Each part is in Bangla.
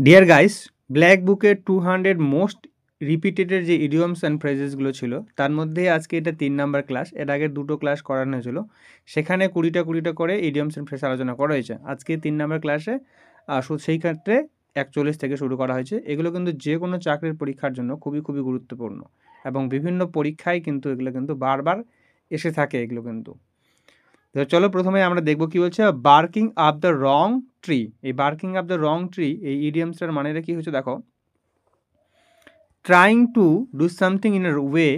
ডিয়ার গাইস, ব্ল্যাক বুকের 200 মোস্ট রিপিটেডের যে ইডিয়মস অ্যান্ড ফ্রেজেসগুলো ছিল তার মধ্যে আজকে এটা 3 নাম্বার ক্লাস। এর আগে দুটো ক্লাস করানো হয়েছিল, সেখানে কুড়িটা করে ইডিয়মস অ্যান্ড ফ্রেজ আলোচনা করা হয়েছে। আজকে 3 নাম্বার ক্লাসে সেই ক্ষেত্রে 41 থেকে শুরু করা হয়েছে। এগুলো কিন্তু যে কোনো চাকরির পরীক্ষার জন্য খুবই গুরুত্বপূর্ণ এবং বিভিন্ন পরীক্ষায় কিন্তু এগুলো কিন্তু বারবার এসে থাকে এগুলো কিন্তু। তো চলো প্রথমে আমরা দেখব কি বলছে, barking up the wrong tree. এই barking up the wrong tree এই ইডিয়ামসটার মানেটা কি হচ্ছে দেখো, trying to do something in a way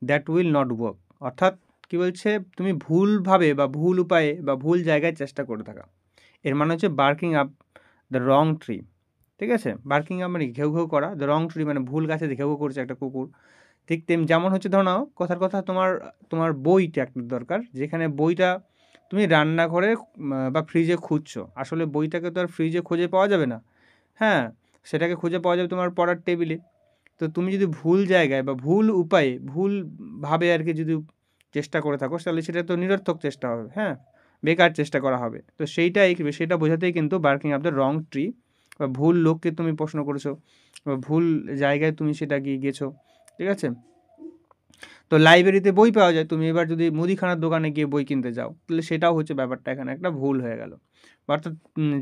that will not work. অর্থাৎ কি বলছে, তুমি ভুলভাবে বা ভুল উপায়ে বা ভুল জায়গায় চেষ্টা করে থাকা, এর মানে হচ্ছে barking up the wrong tree. ঠিক আছে, বার্কিং আপ মানে ঘেউ ঘেউ করা, দ্য রং ট্রি মানে ভুল গাছে ঘেউ ঘেউ করছে একটা কুকুর। ঠিক যেমন হচ্ছে ধরো নাও কথার কথা, তোমার তোমার বইটা একটা দরকার, যেখানে বইটা তুমি রান্নাঘরে বা ফ্রিজে খুঁজছো, আসলে বইটাকে তো আর ফ্রিজে খুঁজে পাওয়া যাবে না। হ্যাঁ, সেটাকে খুঁজে পাওয়া যাবে তোমার পড়ার টেবিলে। তো তুমি যদি ভুল জায়গায় বা ভুল উপায়ে ভুলভাবে আর কি যদি চেষ্টা করে থাকো, তাহলে সেটা তো নিরর্থক চেষ্টা হবে। হ্যাঁ, বেকার চেষ্টা করা হবে। তো সেটা বোঝাতেই কিন্তু barking up the wrong tree, বা ভুল লোককে তুমি প্রশ্ন করেছো বা ভুল জায়গায় তুমি সেটা গিয়ে গেছো। ঠিক আছে, তো লাইব্রেরিতে বই পাওয়া যায়, তুমি এবার যদি মুদিখানার দোকানে গিয়ে বই কিনতে যাও, তাহলে সেটাও হচ্ছে ব্যাপারটা, এখানে একটা ভুল হয়ে গেল। অর্থাৎ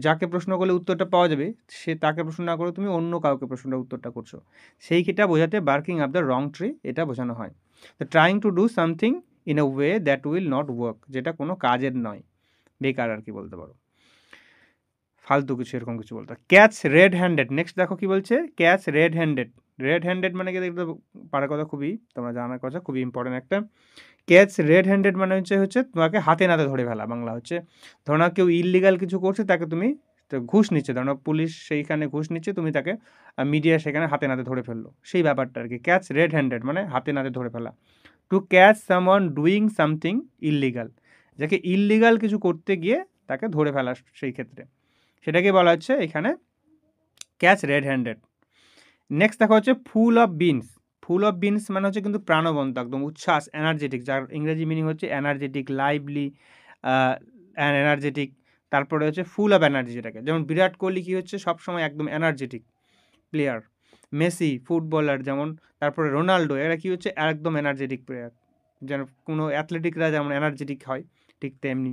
যাকে প্রশ্ন করলে উত্তরটা পাওয়া যাবে, সে তাকে প্রশ্ন না করে তুমি অন্য কাউকে প্রশ্নটা উত্তরটা করছো, সেইটা বোঝাতে barking up the wrong tree এটা বোঝানো হয়। তো trying to do something in a way that will not work, যেটা কোনো কাজের নয়, বেকার আর কি বলতে পারো, ফালতু কিছু, এরকম কিছু বলতে। ক্যাচ রেড হ্যান্ডেড, নেক্সট দেখো কি বলছে, catch red handed. Red handed মানে কি দেখতে পারার কথা, খুবই তোমরা জানার কথা, খুবই ইম্পর্টেন্ট একটা। ক্যাচ রেড হ্যান্ডেড মানে হচ্ছে তোমাকে হাতে নাতে ধরে ফেলা। বাংলা হচ্ছে, ধরো না কেউ ইললিগাল কিছু করছে, তাকে তুমি তো ঘুষ নিচ্ছে, ধরো না পুলিশ সেইখানে ঘুষ নিচ্ছে, তুমি তাকে মিডিয়া সেখানে হাতে নাতে ধরে ফেললো, সেই ব্যাপারটা আর কি। ক্যাচ রেড হ্যান্ডেড মানে হাতে নাতে ধরে ফেলা। To catch someone doing something illegal, যাকে ইললিগাল কিছু করতে গিয়ে তাকে ধরে ফেলা, সেই ক্ষেত্রে সেটাকে বলা হচ্ছে এখানে ক্যাচ রেড হ্যান্ডেড। নেক্সট দেখা হচ্ছে full of beans. Full of beans মানে হচ্ছে কিন্তু প্রাণবন্ত, একদম উচ্ছ্বাস, এনার্জেটিক, যার ইংরেজি মিনিং হচ্ছে এনার্জেটিক, লাইভলি, এনার্জেটিক। তারপরে হচ্ছে ফুল অফ এনার্জি, যেটাকে যেমন বিরাট কোহলি কি হচ্ছে সবসময় একদম এনার্জেটিক প্লেয়ার, মেসি ফুটবলার যেমন, তারপরে রোনাল্ডো, এরা কি হচ্ছে একদম এনার্জেটিক প্লেয়ার। যেন কোনো অ্যাথলেটিকরা যেমন এনার্জেটিক হয়, ঠিক তেমনি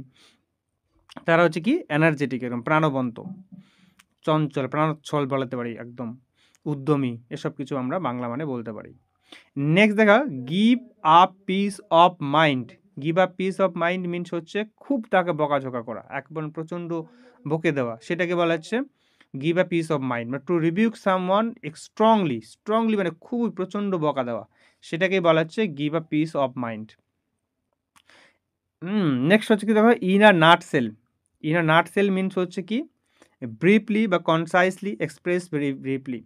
তারা হচ্ছে কি এনার্জেটিক, এরকম প্রাণবন্ত, চঞ্চল, প্রাণোচ্ছল বলতে পারি, একদম উদ্যমী, এসব কিছু আমরা বাংলা মানে বলতে পারি। নেক্সট দেখা, give up piece of mind. Give up piece of mind means হচ্ছে খুব তাকে বকাঝকা করা, একবার প্রচণ্ড বকে দেওয়া, সেটাকে বলা হচ্ছে give a piece of mind. মানে টু রিবিউক সামওয়ান স্ট্রংলি মানে খুবই প্রচণ্ড বকা দেওয়া, সেটাকে বলা হচ্ছে give a piece of mind. Next হচ্ছে কি দেখো, in a nutshell. In a nutshell means হচ্ছে কি ব্রিফলি বা কনসাইসলি এক্সপ্রেস, ব্রিফলি,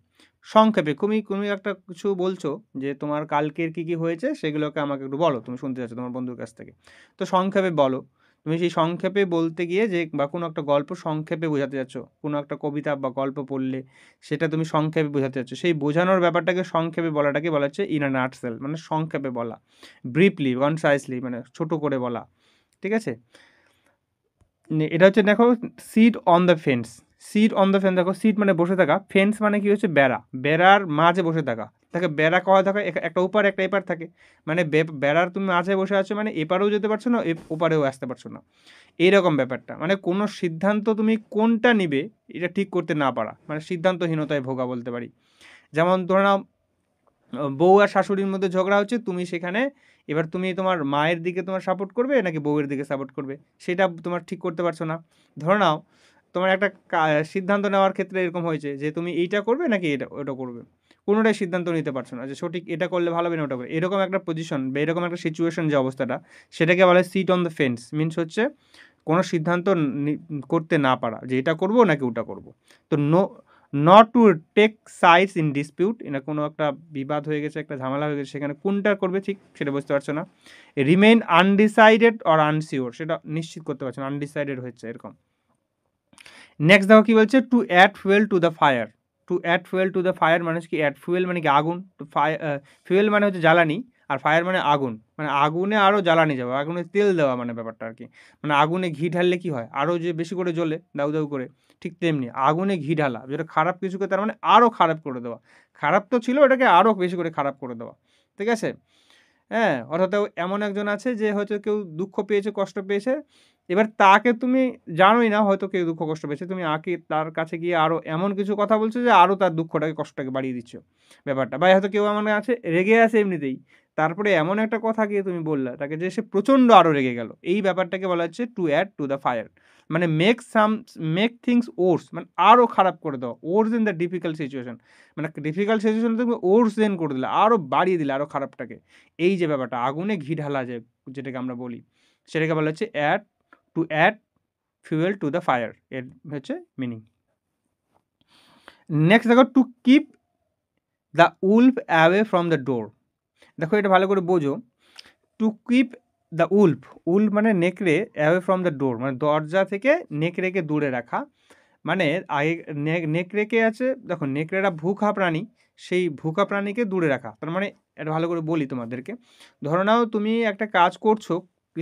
সংক্ষেপে। তুমি একটা কিছু বলছো যে তোমার কালকের কী কী হয়েছে সেগুলোকে আমাকে একটু বলো, তুমি শুনতে চাচ্ছ তোমার বন্ধুর কাছ থেকে, তো সংক্ষেপে বলো। তুমি সেই সংক্ষেপে বলতে গিয়ে যে, বা কোনো একটা গল্প সংক্ষেপে বোঝাতে যাচ্ছ, কোনো একটা কবিতা বা গল্প পড়লে সেটা তুমি সংক্ষেপে বোঝাতে যাচ্ছ, সেই বোঝানোর ব্যাপারটাকে সংক্ষেপে বলাটাকে বলা হচ্ছে ইন আ নাটসেল, মানে সংক্ষেপে বলা, ব্রিফলি কনসাইসলি মানে ছোট করে বলা। ঠিক আছে, এটা হচ্ছে দেখো sit on the fence. Sit on the fence, দেখো সিট মানে বসে থাকা, ফেন্স মানে কি হচ্ছে বেড়া, বেড়ার মাঝে বসে থাকা। তাকে বেড়া কওয়া থাকা, একটা ওপার একটা এপার থাকে, মানে বেড়ার তুমি মাঝে বসে আছো মানে এপারেও যেতে পারছো না, ওপারেও আসতে পারছো না, এইরকম ব্যাপারটা। মানে কোনো সিদ্ধান্ত তুমি কোনটা নিবে এটা ঠিক করতে না পারা, মানে সিদ্ধান্তহীনতায় ভোগা বলতে পারি। যেমন ধরে নাও বউ আর শাশুড়ির মধ্যে ঝগড়া হচ্ছে, তুমি সেখানে এবার তুমি তোমার মায়ের দিকে তোমার সাপোর্ট করবে নাকি বউয়ের দিকে সাপোর্ট করবে, সেটা তোমার ঠিক করতে পারছো না। ধরে নাও তোমার একটা সিদ্ধান্ত নেওয়ার ক্ষেত্রে এরকম হয়েছে যে তুমি এইটা করবে নাকি ওটা করবে, কোনোটাই সিদ্ধান্ত নিতে পারছো না যে সঠিক এটা করলে ভালো হবে না ওটা করবে, এরকম একটা পজিশন বা এরকম একটা সিচুয়েশন যে অবস্থাটা, সেটাকে বলে sit on the fence. Means হচ্ছে কোনো সিদ্ধান্ত করতে না পারা, যে এটা করবো নাকি ওটা করবো। তো not to take sides in dispute, এটা কোনো একটা বিবাদ হয়ে গেছে, একটা ঝামেলা হয়ে গেছে, সেখানে কোনটা করবে ঠিক সেটা বুঝতে পারছো না। রিমেইন আনডিসাইডেড অর আনসিওর, সেটা নিশ্চিত করতে পারছো না, আনডিসাইডেড হচ্ছে এরকম। নেক্সট দেখো কি বলছে, to add fuel to the fire. To add fuel to the fire মানে কি, অ্যাড ফুয়েল মানে কি আগুন, টু ফুয়েল মানে হচ্ছে জ্বালানি, আর ফায়ার মানে আগুন, মানে আগুনে আরও জ্বালানি যাওয়া, আগুনে তেল দেওয়া মানে ব্যাপারটা আর কি। মানে আগুনে ঘি ঢাললে কী হয়, আরও যে বেশি করে জ্বলে দাউ দাউ করে, ঠিক তেমনি আগুনে ঘি ঢালা, যেটা খারাপ কিছুকে তার মানে আরও খারাপ করে দেওয়া। খারাপ তো ছিল, এটাকে আরও বেশি করে খারাপ করে দেওয়া, ঠিক আছে? হ্যাঁ, অর্থাৎ এমন একজন আছে যে হয়তো কেউ দুঃখ পেয়েছে, কষ্ট পেয়েছে, এবার তাকে তুমি জানোই না হয়তো কেউ দুঃখ কষ্ট পেয়েছে, তুমি তার কাছে গিয়ে আরও এমন কিছু কথা বলছো যে আরও তার দুঃখটাকে, কষ্টটাকে বাড়িয়ে দিচ্ছ ব্যাপারটা। বা হয়তো কেউ এমন আছে রেগে আছে এমনিতেই, তারপরে এমন একটা কথা গিয়ে তুমি বললা তাকে যে সে প্রচণ্ড আরও রেগে গেল। এই ব্যাপারটাকে বলা হচ্ছে to add to the fire, মানে মেক থিংস ওর্স, মানে আরও খারাপ করে দাও, worse in the difficult situation, মানে ডিফিকাল্ট সিচুয়েশন তুমি ওর্স দেন করে দিলে, আরও বাড়িয়ে দিলে আরও খারাপটাকে। এই যে ব্যাপারটা আগুনে ঘি ঢালা, যেটাকে আমরা বলি, সেটাকে বলা হচ্ছে to add fuel to the fire, এর হচ্ছে মিনিং। নেক্সট দেখো, to keep the wolf away from the door. দেখো এটা ভালো করে বোঝো, to keep the wolf, wolf মানে নেকড়ে, অ্যাওয়ে ফ্রম দ্য ডোর মানে দরজা থেকে নেকড়েকে দূরে রাখা। মানে আগে নেকড়েকে আছে, দেখো নেকড়েরা ভুখা প্রাণী, সেই ভুখা প্রাণীকে দূরে রাখা। তার মানে এটা ভালো করে বলি তোমাদেরকে, ধরো নাও তুমি একটা কাজ করছো,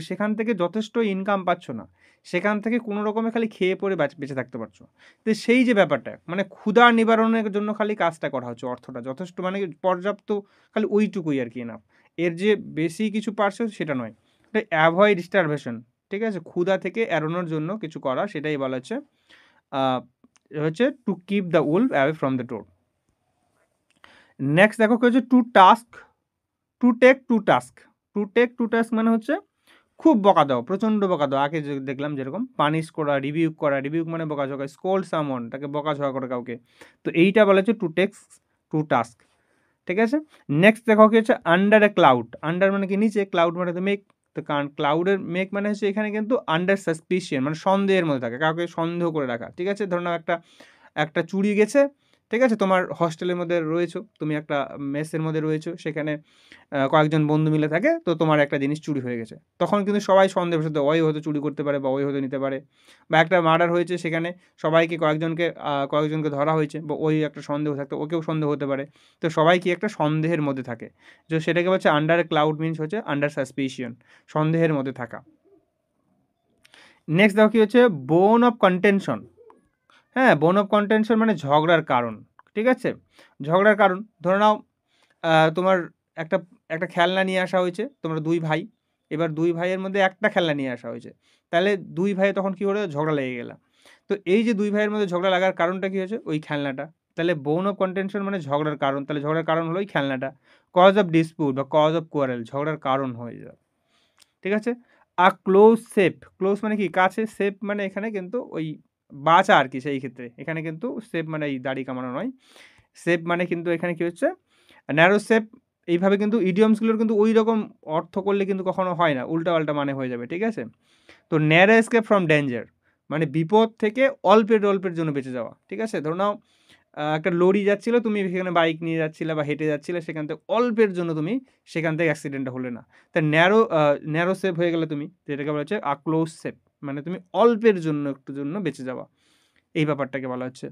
সেখান থেকে যথেষ্ট ইনকাম পাচ্ছ না, সেখান থেকে কোনো রকমে খালি খেয়ে পরে বেঁচে থাকতে পারছো। তো সেই যে ব্যাপারটা, মানে ক্ষুধা নিবারণের জন্য খালি কাজটা করা হচ্ছে, অর্থটা যথেষ্ট মানে পর্যাপ্ত, খালি ওইটুকুই আর কি না, এর যে বেশি কিছু পারছো সেটা নয়। অ্যাভয়েড স্টারভেশন, ঠিক আছে, ক্ষুধা থেকে এড়ানোর জন্য কিছু করা, সেটাই বলা হচ্ছে two keep the wolf away from the door. Next দেখো কি হচ্ছে টু টেক টু টাস্ক মানে হচ্ছে খুব বকা দাও, প্রচণ্ড বকা দাও। আগে দেখলাম যেরকম পানিশ করা, রিভিউক মানে বকাঝকা, স্কোল্ড সামন, তাকে বকাঝকা করে কাউকে। তো এইটা বলা হচ্ছে টু টাস্ক, ঠিক আছে। নেক্সট দেখো কি হচ্ছে আন্ডার এ ক্লাউড, আন্ডার মানে কি নিচে, ক্লাউড মানে তো মেঘ, তো ক্লাউডের মেঘ মানে হচ্ছে এখানে কিন্তু আন্ডার সাসপিশন, মানে সন্দেহের মধ্যে থাকে, কাউকে সন্দেহ করে রাখা, ঠিক আছে। ধরুন একটা চুরি গেছে, ঠিক আছে, তোমার হস্টেলের মধ্যে রয়েছো, তুমি একটা মেসের মধ্যে রয়েছো, সেখানে কয়েকজন বন্ধু মিলে থাকে, তো তোমার একটা জিনিস চুরি হয়ে গেছে, তখন কিন্তু সবাই সন্দেহ বসে, ওই হয়তো চুরি করতে পারে বা ওই হয়তো নিতে পারে। বা একটা মার্ডার হয়েছে, সেখানে কয়েকজনকে ধরা হয়েছে, বা ওই একটা সন্দেহ থাকতো, ওকেও সন্দেহ হতে পারে, তো সবাই কি একটা সন্দেহের মধ্যে থাকে। তো সেটাকে বলছে আন্ডার ক্লাউড, মিনস হচ্ছে আন্ডার সাসপিশন, সন্দেহের মধ্যে থাকা। নেক্সট দেখো কি হচ্ছে বোন অফ কন্টেনশন। হ্যাঁ, বোন অফ কন্টেনশন মানে ঝগড়ার কারণ, ঠিক আছে, ঝগড়ার কারণ। ধরে নাও তোমার একটা একটা খেলনা নিয়ে আসা হয়েছে, তোমরা দুই ভাই, এবার দুই ভাইয়ের মধ্যে একটা খেলনা নিয়ে আসা হয়েছে, তাহলে দুই ভাই তখন কী করে ঝগড়া লেগে গেলাম। তো এই যে দুই ভাইয়ের মধ্যে ঝগড়া লাগার কারণটা কী হয়েছে, ওই খেলনাটা। তাহলে বোন অফ কন্টেনশন মানে ঝগড়ার কারণ, তাহলে ঝগড়ার কারণ হলো ওই খেলনাটা। কজ অফ ডিসপিউট বা কজ অফ কোয়ারেল, ঝগড়ার কারণ হয়ে যায়, ঠিক আছে। আর ক্লোজ মানে কি কাছে, সেফ মানে এখানে কিন্তু ওই বাঁচা আর কি, সেই ক্ষেত্রে এখানে কিন্তু সেফ মানে এই দাড়ি কামানো নয়, সেফ মানে কিন্তু এখানে কি হচ্ছে ন্যারো সেফ। এইভাবে কিন্তু ইডিয়মসগুলোর কিন্তু ওই রকম অর্থ করলে কিন্তু কখনো হয় না, উল্টাপাল্টা মানে হয়ে যাবে, ঠিক আছে। তো ন্যারো এসকেপ ফ্রম ডেঞ্জার মানে বিপদ থেকে অল্পের জন্য বেঁচে যাওয়া, ঠিক আছে। ধরো নাও একটা লরি যাচ্ছিলো, তুমি সেখানে বাইক নিয়ে যাচ্ছিলে বা হেঁটে যাচ্ছিলে, সেখান থেকে অল্পের জন্য তুমি সেখান থেকে অ্যাক্সিডেন্টটা হলে না, তা ন্যারো সেফ হয়ে গেলে তুমি, যেটাকে বলা হচ্ছে ক্লোজ সেফ, মানে তুমি অল্পের জন্য একটুর জন্য বেঁচে যাওয়া, এই ব্যাপারটাকে বলা হচ্ছে।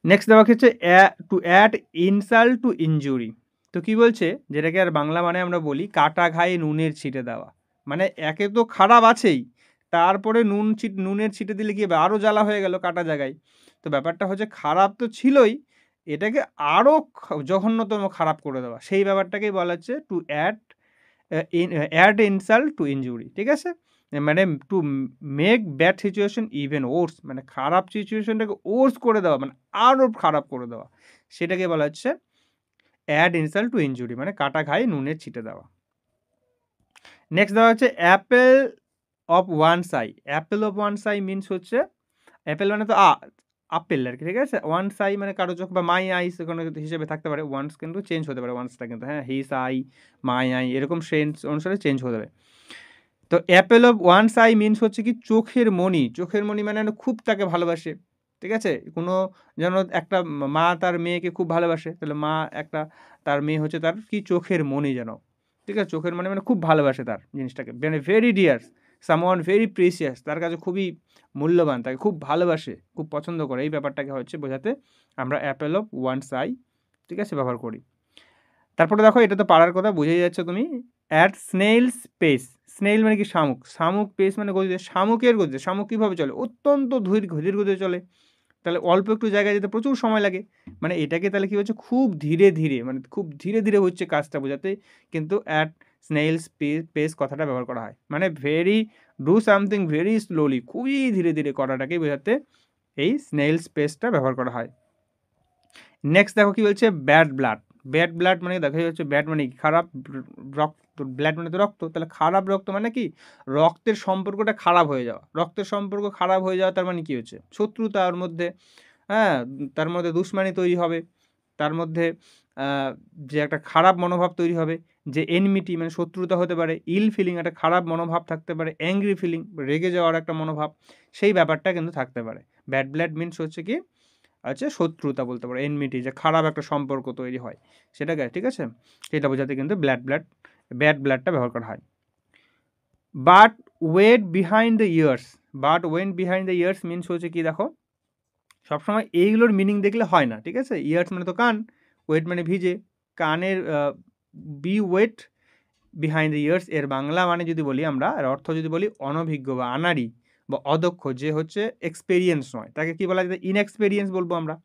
নেক্সট দেওয়া হচ্ছে to add insult to injury. তো কী বলছে, যেটাকে আর বাংলা মানে আমরা বলি কাটা ঘায়ে নুনের ছিটে দেওয়া, মানে একে তো খারাপ আছেই, তারপরে নুনের ছিটে দিলে কি আরও জ্বালা হয়ে গেল কাটা জায়গায়। তো ব্যাপারটা হচ্ছে খারাপ তো ছিলই, এটাকে আরও জঘন্যতম খারাপ করে দেওয়া, সেই ব্যাপারটাকেই বলা হচ্ছে to add insult to injury, ঠিক আছে। মানে to make bad situation even worse, মানে খারাপ সিচুয়েশনটাকে ওর্স করে দেওয়া, মানে আরও খারাপ করে দেওয়া, সেটাকে বলা হচ্ছে অ্যাড ইনসাল্ট টু ইনজুরি, মানে কাটা ঘায়ে নুনের ছিটে দেওয়া। নেক্সট দেওয়া হচ্ছে Apple of one Sai. Apple of one Sai means হচ্ছে, অ্যাপেল মানে তো আপেল আর কি, ঠিক আছে। ওয়ান সাই মানে কারো চোখ, বা মাই আইস কোনো হিসেবে থাকতে পারে, ওয়ান্স কিন্তু চেঞ্জ হতে পারে, ওয়ান্সটা কিন্তু, হ্যাঁ, হিস আই, মাই আই, এরকম সেন্স অনুসারে চেঞ্জ হতে পারে। তো Apple of one Sai means হচ্ছে কি চোখের মণি, চোখের মণি মানে খুব তাকে ভালোবাসে, ঠিক আছে। কোনো যেন একটা মা তার মেয়েকে খুব ভালোবাসে, তাহলে মা একটা তার মেয়ে হচ্ছে তার কি চোখের মণি যেন, ঠিক আছে। চোখের মণি মানে খুব ভালোবাসে তার জিনিসটাকে, মানে very dears, someone very precious, তার কাছে খুবই মূল্যবান, তাকে খুব ভালোবাসে, খুব পছন্দ করে, এই ব্যাপারটাকে হচ্ছে বোঝাতে আমরা অ্যাপেল অফ ওয়ান সাই, ঠিক আছে, ব্যবহার করি। তারপরে দেখো এটা তো পারার কথা বুঝেই যাচ্ছ তুমি। অ্যাট স্নেইলস পেস, স্নেইল মানে কি শামুক, শামুক পেস মানে গতিতে, শামুকের গতিতে। শামুক কীভাবে চলে? অত্যন্ত ধীর গতিতে চলে। তাহলে অল্প একটু জায়গায় যেতে প্রচুর সময় লাগে। মানে এটাকে তাহলে কী হচ্ছে, খুব ধীরে ধীরে, মানে খুব ধীরে ধীরে হচ্ছে কাজটা বোঝাতে কিন্তু অ্যাট স্নেইলস পেস কথাটা ব্যবহার করা হয়। মানে very do something very slowly, খুবই ধীরে ধীরে করাটাকেই বোঝাতে এই স্নেইলস পেসটা ব্যবহার করা হয়। নেক্সট দেখো কি বলছে, ব্যাড ব্লাড। ব্যাড ব্লাড মানে দেখা যাচ্ছে ব্যাড মানে কি, খারাপ, রক্ত, ব্লাড মানে তো রক্ত, তাহলে খারাপ রক্ত মানে কি, রক্তের সম্পর্কটা খারাপ হয়ে যাওয়া। রক্তের সম্পর্ক খারাপ হয়ে যাওয়া তার মানে কি হচ্ছে, শত্রুতার মধ্যে, হ্যাঁ, তার মধ্যে দুশ্মনী তৈরি হবে, তার মধ্যে যে একটা খারাপ মনোভাব তৈরি হবে, যে এনমিটি মানে শত্রুতা হতে পারে, ইল ফিলিং একটা খারাপ মনোভাব থাকতে পারে, অ্যাংরি ফিলিং রেগে যাওয়ার একটা মনোভাব, সেই ব্যাপারটা কিন্তু থাকতে পারে। ব্যাড ব্লাড মিনস হচ্ছে কি, আছে শত্রুতা বলতে পারো, এনমিটি, যে খারাপ একটা সম্পর্ক তৈরি হয় সেটাকে, ঠিক আছে, সেটা বোঝাতে কিন্তু ব্যাড ব্লাডটা ব্যবহার করা হয়। But wet behind the ears, but wet behind the ears means হচ্ছে কি, দেখো সবসময় এইগুলোর মিনিং দেখলে হয় না, ঠিক আছে। ইয়ার্স মানে তো কান, ওয়েট মানে ভিজে, কানের be wet behind the ears, এর বাংলা মানে যদি বলি আমরা, এর অর্থ যদি বলি অনভিজ্ঞ বা আনাড়ি বা অদক্ষ, যে হচ্ছে এক্সপেরিয়েন্স নয়, তাকে কি বলা যায়, ইনএক্সপেরিয়েন্স বলবো আমরা।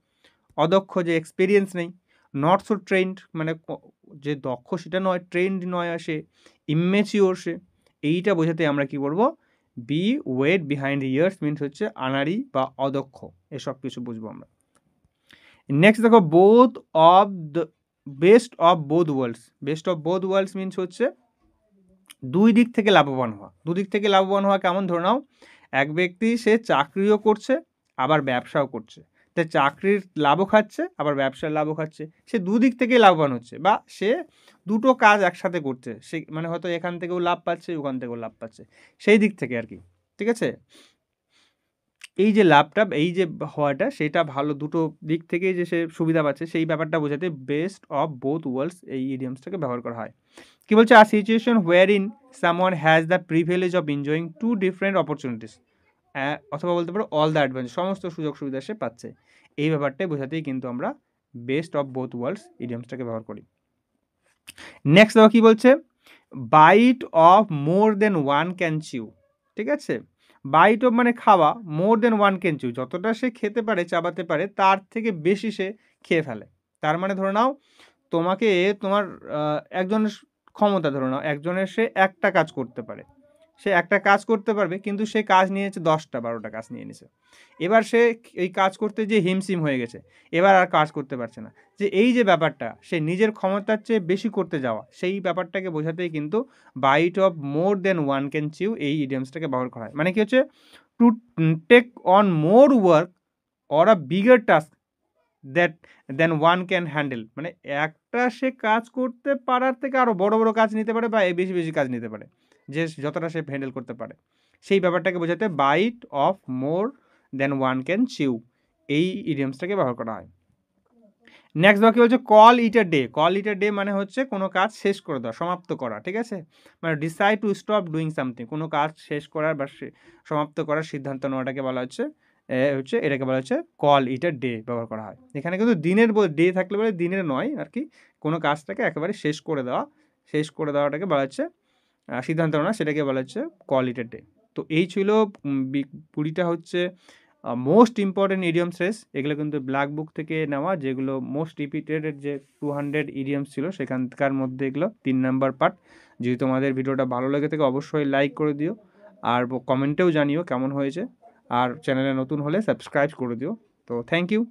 অদক্ষ যে এক্সপেরিয়েন্স নেই। নট সো ট্রেন্ড মানে যে দক্ষ সেটা নয়, ট্রেন্ড নয়, আসে ইম্মেচিওর সে। এইটা বোঝাতে আমরা কি বলবো, be wet behind ears means হচ্ছে আনাড়ি বা অদক্ষ, এসব কিছু বুঝবো আমরা। নেক্সট দেখো, both of the best of both worlds. Best of both worlds means হচ্ছে দুই দিক থেকে লাভবান হওয়া। দুদিক থেকে লাভবান হওয়া কেমন, ধরে নাও এক ব্যক্তি সে চাকরিও করছে আবার ব্যবসাও করছে, তাই চাকরির লাভও খাচ্ছে আবার ব্যবসার লাভও খাচ্ছে, সে দুদিক থেকেই লাভবান হচ্ছে, বা সে দুটো কাজ একসাথে করছে, সে মানে হয়তো এখান থেকেও লাভ পাচ্ছে ওখান থেকেও লাভ পাচ্ছে, সেই দিক থেকে আর কি, ঠিক আছে। এই যে লাভটা, এই যে হওয়াটা, সেটা ভালো, দুটো দিক থেকেই যে সে সুবিধা পাচ্ছে, সেই ব্যাপারটা বোঝাতে বেস্ট অফ বোথ ওয়ার্ল্ডস এই ইডিয়ামসটাকে ব্যবহার করা হয়। কি বলছে, আর situation wherein someone has the privilege of enjoying two different opportunities, অথবা বলতে পারো অল দ্য অ্যাডভান্টেজ, সমস্ত সুযোগ সুবিধা সে পাচ্ছে, এই ব্যাপারটাই বোঝাতেই কিন্তু আমরা বেস্ট অফ বোথ ওয়ার্ল্ডস ইডিয়ামসটাকে ব্যবহার করি। নেক্সট দেখো কি বলছে, bite off more than one can chew, ঠিক আছে। বাইট অফ মানে খাওয়া, মোর দেন ওয়ান ক্যান চিউ যতটা সে খেতে পারে, চাবাতে পারে, তার থেকে বেশি সে খেয়ে ফেলে। তার মানে ধরে নাও তোমাকে, তোমার একজনের ক্ষমতা, ধরে নাও একজনের সে একটা কাজ করতে পারে, সে একটা কাজ করতে পারবে, কিন্তু সে কাজ নিয়েছে 10টা 12টা কাজ নিয়ে নিছে। এবার সে এই কাজ করতে যে হিমশিম হয়ে গেছে, এবার আর কাজ করতে পারছে না, যে এই যে ব্যাপারটা, সে নিজের ক্ষমতার চেয়ে বেশি করতে যাওয়া, সেই ব্যাপারটাকে বোঝাতেই কিন্তু bite off more than one can chew এই ইডিয়ামসটাকে ব্যবহার করা হয়। মানে কি হচ্ছে, to take on more work or a bigger task that than one can handle, মানে একটা সে কাজ করতে পারার থেকে আরও বড় বড় কাজ নিতে পারে, বা বেশি বেশি কাজ নিতে পারে, যে যতটা সে হ্যান্ডেল করতে পারে, সেই ব্যাপারটাকে বোঝাতে bite off more than one can chew এই ইডিয়ামসটাকে ব্যবহার করা হয়। নেক্সট বাকি বলছে call it a day. Call it a day মানে হচ্ছে কোনো কাজ শেষ করে দেওয়া, সমাপ্ত করা, ঠিক আছে। মানে decide to stop doing something, কোনো কাজ শেষ করার বা সমাপ্ত করার সিদ্ধান্ত নেওয়াটাকে বলা হচ্ছে এটাকে বলা হচ্ছে কল ইট আ ডে ব্যবহার করা হয়। এখানে কিন্তু দিনের ডে থাকলে বলে দিনের নয় আর কি, কোনো কাজটাকে একেবারে শেষ করে দেওয়া, শেষ করে দেওয়াটাকে বলা হচ্ছে সিদ্ধান্ত নেওয়া, সেটাকে বলা হচ্ছে কল ইট আ ডে। তো এই ছিল 20টা হচ্ছে মোস্ট ইম্পর্টেন্ট ইডিয়ম ফ্রেজ। এগুলো কিন্তু ব্ল্যাক বুক থেকে নেওয়া, যেগুলো মোস্ট রিপিটেড যে 200 ইডিয়মস ছিল সেখানকার মধ্যে এগুলো 3 নাম্বার পার্ট। যদি তোমাদের ভিডিওটা ভালো লেগে থাকে অবশ্যই লাইক করে দিও, আর কমেন্টেও জানিও কেমন হয়েছে, আর চ্যানেলে নতুন হলে সাবস্ক্রাইব করে দিও। তো থ্যাংক ইউ।